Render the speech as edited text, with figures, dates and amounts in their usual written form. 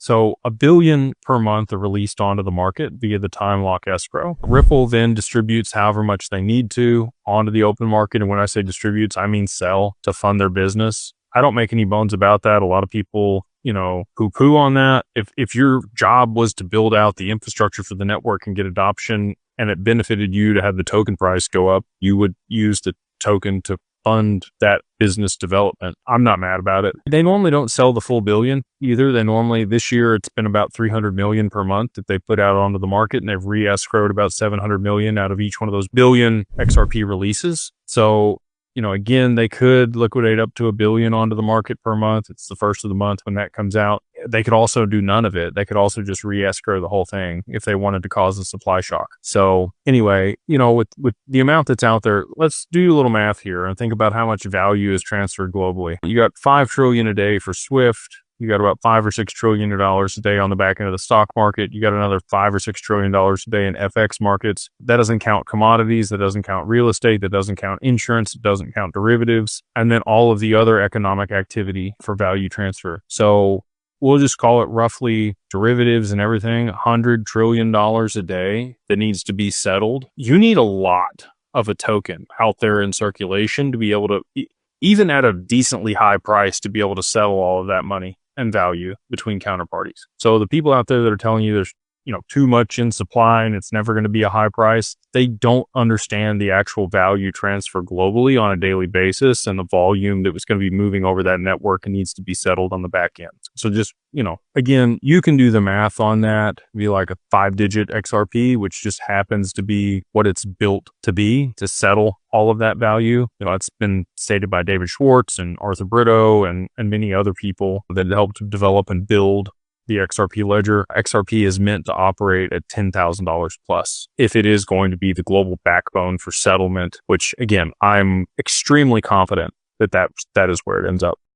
So $1 billion per month are released onto the market via the time lock escrow. Ripple then distributes however much they need to onto the open market. And when I say distributes, I mean sell to fund their business. I don't make any bones about that. A lot of people, poo-poo on that. If your job was to build out the infrastructure for the network and get adoption, and it benefited you to have the token price go up, you would use the token to fund that business development. I'm not mad about it. They normally don't sell the full billion either. This year, it's been about 300 million per month that they put out onto the market, and they've re-escrowed about 700 million out of each one of those billion XRP releases. So, again, they could liquidate up to $1 billion onto the market per month. It's the first of the month when that comes out. They could also do none of it. They could also just re-escrow the whole thing if they wanted to cause a supply shock. So anyway, with the amount that's out there, let's do a little math here and think about how much value is transferred globally. You got 5 trillion a day for Swift. You got about $5 or $6 trillion a day on the back end of the stock market. You got another $5 or $6 trillion a day in FX markets. That doesn't count commodities. That doesn't count real estate. That doesn't count insurance. It doesn't count derivatives. And then all of the other economic activity for value transfer. So we'll just call it roughly derivatives and everything, $100 trillion a day that needs to be settled. You need a lot of a token out there in circulation to be able to, even at a decently high price, to be able to settle all of that money and value between counterparties. So the people out there that are telling you there's too much in supply and it's never going to be a high price, they don't understand the actual value transfer globally on a daily basis and the volume that was going to be moving over that network and needs to be settled on the back end. So just, again, you can do the math on that, be like a 5-digit XRP, which just happens to be what it's built to be to settle all of that value. It's been stated by David Schwartz and Arthur Brito and many other people that helped develop and build the XRP ledger. XRP is meant to operate at $10,000 plus if it is going to be the global backbone for settlement, which again, I'm extremely confident that is where it ends up.